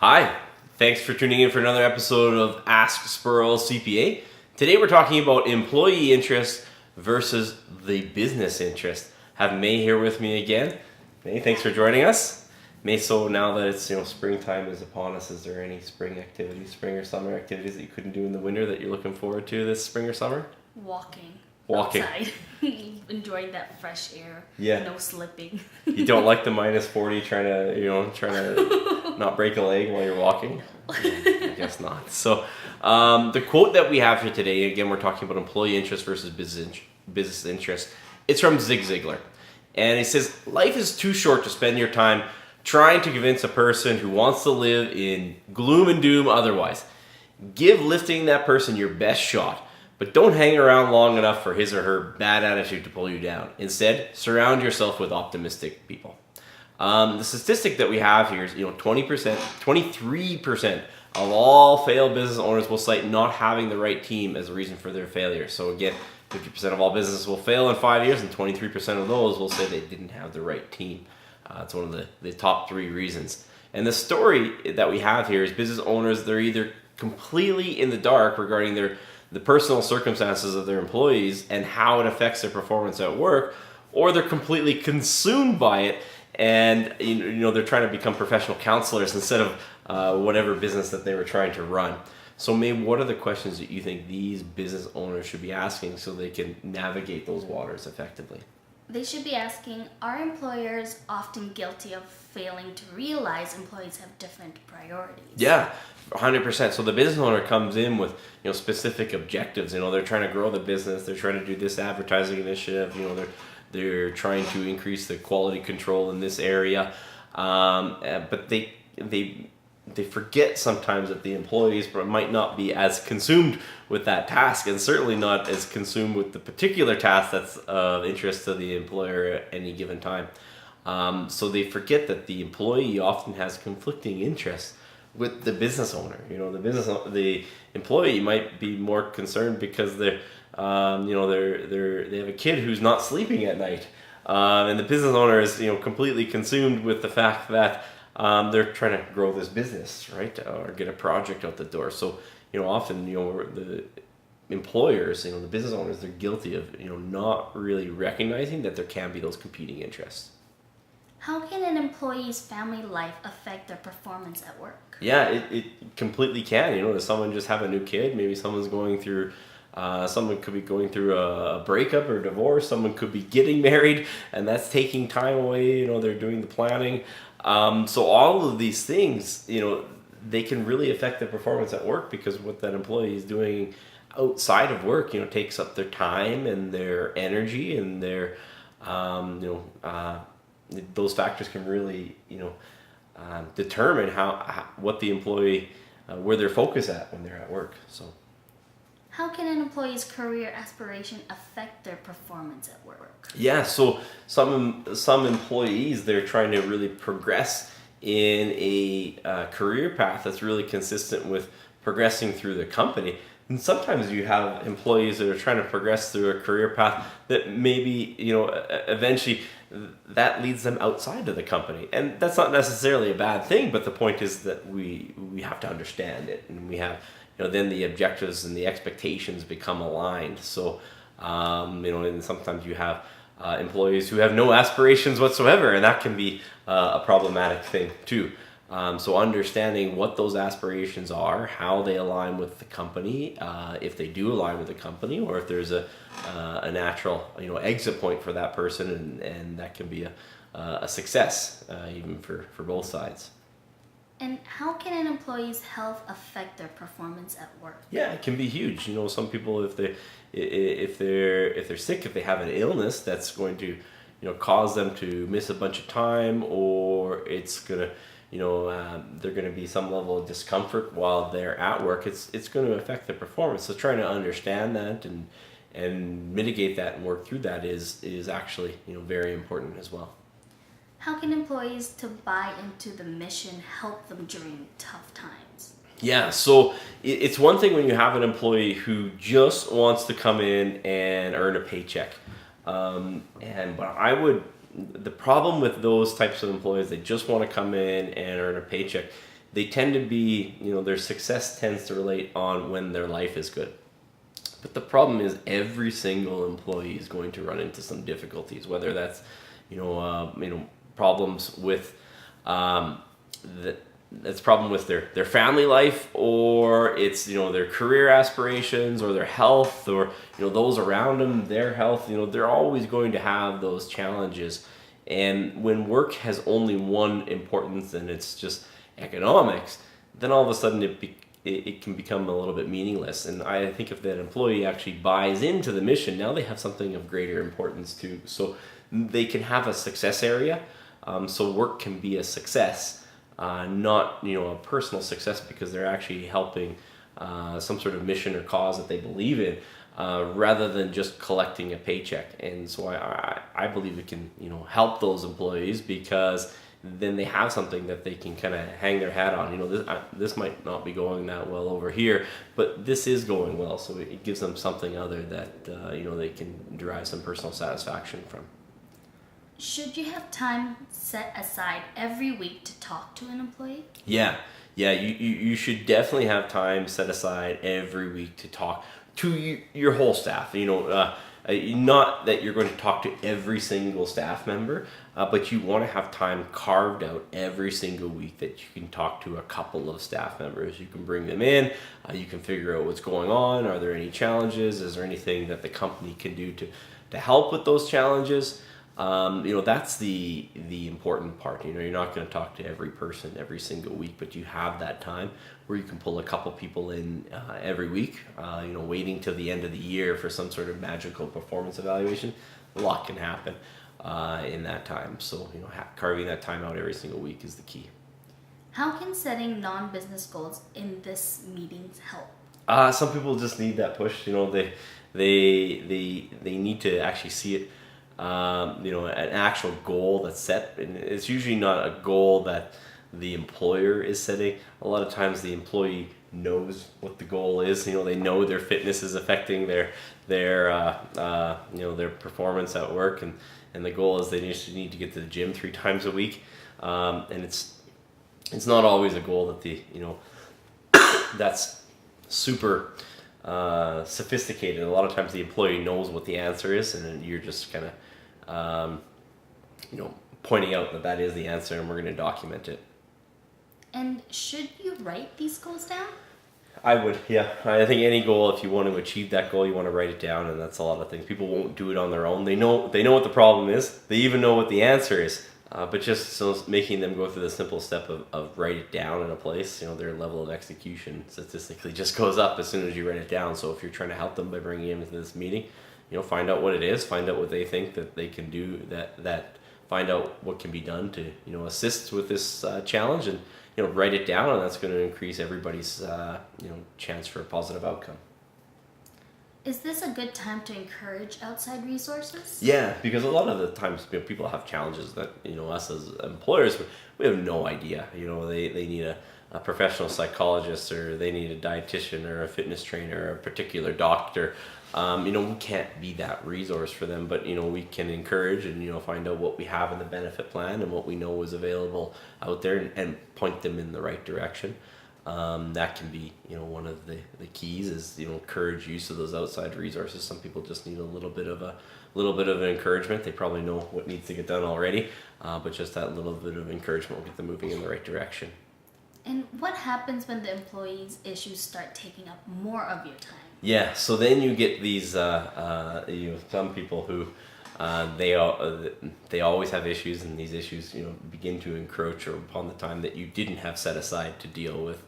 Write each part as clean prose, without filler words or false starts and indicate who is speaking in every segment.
Speaker 1: Hi, thanks for tuning in for another episode of Ask Spurrell CPA. Today we're talking about employee interest versus the business interest. Have May here with me again. May, thanks for joining us. May, so now that it's springtime is upon us, is there any spring or summer activities that you couldn't do in the winter that you're looking forward to this spring or summer?
Speaker 2: Walking.
Speaker 1: Walking.
Speaker 2: Outside. Enjoying that fresh air.
Speaker 1: Yeah.
Speaker 2: No slipping.
Speaker 1: You don't like the minus 40 trying to not break a leg while you're walking? I guess not. So the quote that we have here today, again, we're talking about employee interest versus business interest. It's from Zig Ziglar. And he says, life is too short to spend your time trying to convince a person who wants to live in gloom and doom otherwise. Give lifting that person your best shot. But don't hang around long enough for his or her bad attitude to pull you down. Instead, surround yourself with optimistic people. The statistic that we have here is, 23% of all failed business owners will cite not having the right team as a reason for their failure. So again, 50% of all businesses will fail in 5 years, and 23% of those will say they didn't have the right team. It's one of the top 3 reasons. And the story that we have here is business owners, they're either completely in the dark regarding the personal circumstances of their employees and how it affects their performance at work, or they're completely consumed by it and they're trying to become professional counselors instead of whatever business that they were trying to run. So May, what are the questions that you think these business owners should be asking so they can navigate those waters effectively?
Speaker 2: They should be asking, are employers often guilty of failing to realize employees have different priorities?
Speaker 1: Yeah, 100%. So the business owner comes in with specific objectives. They're trying to grow the business. They're trying to do this advertising initiative. They're trying to increase the quality control in this area. But they forget sometimes that the employees might not be as consumed with that task, and certainly not as consumed with the particular task that's of interest to the employer at any given time. So they forget that the employee often has conflicting interests with the business owner. The employee might be more concerned because they have a kid who's not sleeping at night, and the business owner is completely consumed with the fact that they're trying to grow this business, right, or get a project out the door. So often the employers, the business owners, they're guilty of not really recognizing that there can be those competing interests.
Speaker 2: How can an employee's family life affect their performance at work?
Speaker 1: Yeah, it completely can. Does someone just have a new kid? Maybe someone's going through, someone could be going through a breakup or divorce. Someone could be getting married, and that's taking time away. They're doing the planning. So all of these things, they can really affect their performance at work, because what that employee is doing outside of work, takes up their time and their energy, and their, those factors can really, determine what the employee, where they're focused at when they're at work. So,
Speaker 2: how can an employee's career aspiration affect their performance at work?
Speaker 1: Yeah, so some employees, they're trying to really progress in a career path that's really consistent with progressing through the company. And sometimes you have employees that are trying to progress through a career path that maybe, eventually that leads them outside of the company. And that's not necessarily a bad thing, but the point is that we have to understand it, and we have, then the objectives and the expectations become aligned. So, and sometimes you have employees who have no aspirations whatsoever, and that can be a problematic thing too. So understanding what those aspirations are, how they align with the company, if they do align with the company, or if there's a natural exit point for that person, and that can be a success even for both sides.
Speaker 2: And how can an employee's health affect their performance at work?
Speaker 1: Yeah, it can be huge. Some people, if they're sick, if they have an illness that's going to cause them to miss a bunch of time, or it's gonna they're going to be some level of discomfort while they're at work, it's going to affect their performance. So trying to understand that and mitigate that and work through that is actually very important as well.
Speaker 2: How can employees to buy into the mission help them during tough times?
Speaker 1: Yeah, so it's one thing when you have an employee who just wants to come in and earn a paycheck. The problem with those types of employees, they just want to come in and earn a paycheck, they tend to be, their success tends to relate on when their life is good. But the problem is every single employee is going to run into some difficulties, whether that's, problems with that's problem with their family life, or it's, their career aspirations, or their health, or, those around them, their health. They're always going to have those challenges. And when work has only one importance, and it's just economics, then all of a sudden it can become a little bit meaningless. And I think if that employee actually buys into the mission, now they have something of greater importance too. So they can have a success area. So work can be a success, not a personal success, because they're actually helping some sort of mission or cause that they believe in, rather than just collecting a paycheck. And so I believe it can help those employees, because then they have something that they can kind of hang their hat on. This might not be going that well over here, but this is going well, so it gives them something other that they can derive some personal satisfaction from.
Speaker 2: Should you have time set aside every week to talk to an employee?
Speaker 1: Yeah, you should definitely have time set aside every week to talk to your whole staff. Not that you're going to talk to every single staff member, but you want to have time carved out every single week that you can talk to a couple of staff members. You can bring them in, you can figure out what's going on. Are there any challenges? Is there anything that the company can do to help with those challenges? That's the important part. You're not going to talk to every person every single week, but you have that time where you can pull a couple people in every week. Waiting till the end of the year for some sort of magical performance evaluation, a lot can happen in that time. So carving that time out every single week is the key.
Speaker 2: How can setting non-business goals in this meetings help?
Speaker 1: Some people just need that push. They need to actually see it. An actual goal that's set, and it's usually not a goal that the employer is setting. A lot of times the employee knows what the goal is. They know their fitness is affecting their performance at work, and the goal is they just need to get to the gym 3 times a week. And it's not always a goal that that's super sophisticated. A lot of times the employee knows what the answer is, and you're just kind of pointing out that is the answer, and we're going to document it.
Speaker 2: And should you write these goals down?
Speaker 1: I would, yeah. I think any goal, if you want to achieve that goal, you want to write it down, and that's a lot of things. People won't do it on their own. They know what the problem is. They even know what the answer is. But just so making them go through the simple step of write it down in a place, their level of execution statistically just goes up as soon as you write it down. So if you're trying to help them by bringing them into this meeting, find out what it is, find out what they think that they can do, that find out what can be done to, assist with this challenge, and, write it down, and that's going to increase everybody's, chance for a positive outcome.
Speaker 2: Is this a good time to encourage outside resources?
Speaker 1: Yeah, because a lot of the times people have challenges that, us as employers, we have no idea. They need a professional psychologist, or they need a dietitian, or a fitness trainer, or a particular doctor. We can't be that resource for them, but we can encourage and find out what we have in the benefit plan and what we know is available out there, and point them in the right direction. That can be one of the keys is encourage use of those outside resources. Some people just need a little bit of an encouragement. They probably know what needs to get done already, but just that little bit of encouragement will get them moving in the right direction.
Speaker 2: And what happens when the employee's issues start taking up more of your time?
Speaker 1: Yeah, so then you get these some people who they always have issues, and these issues begin to encroach upon the time that you didn't have set aside to deal with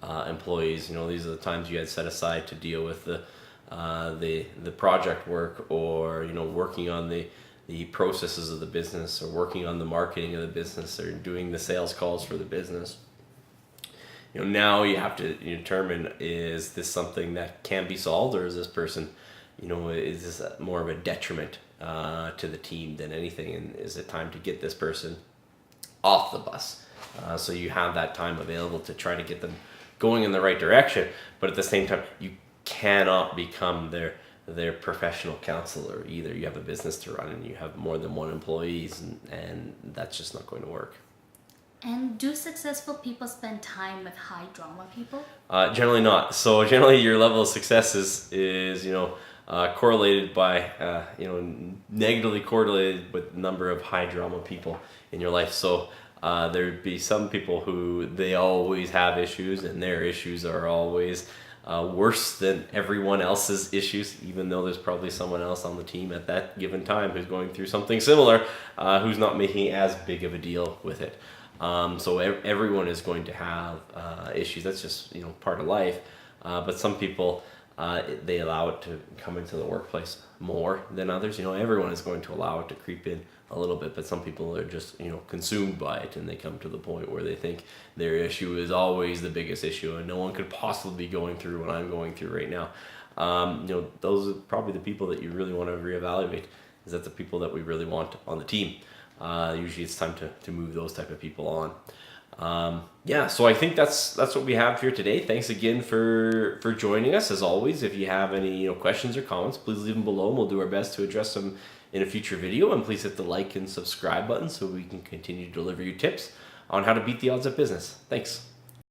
Speaker 1: employees. These are the times you had set aside to deal with the project work, or working on the processes of the business, or working on the marketing of the business, or doing the sales calls for the business. Now you have to determine, is this something that can be solved, or is this person, is this more of a detriment to the team than anything, and is it time to get this person off the bus? So you have that time available to try to get them going in the right direction, but at the same time, you cannot become their professional counselor either. You have a business to run, and you have more than one employees, and that's just not going to work.
Speaker 2: And do successful people spend time with high drama people?
Speaker 1: Generally not. So generally your level of success is correlated by negatively correlated with the number of high drama people in your life. So there'd be some people who they always have issues, and their issues are always worse than everyone else's issues, even though there's probably someone else on the team at that given time who's going through something similar, who's not making as big of a deal with it. So everyone is going to have issues. That's just part of life. But some people they allow it to come into the workplace more than others. Everyone is going to allow it to creep in a little bit, but some people are just consumed by it, and they come to the point where they think their issue is always the biggest issue, and no one could possibly be going through what I'm going through right now. Those are probably the people that you really want to reevaluate. Is that the people that we really want on the team? Usually it's time to move those type of people on. So I think that's what we have here today. Thanks again for joining us. As always, if you have any questions or comments, please leave them below, and we'll do our best to address them in a future video. And please hit the like and subscribe button so we can continue to deliver you tips on how to beat the odds of business. Thanks.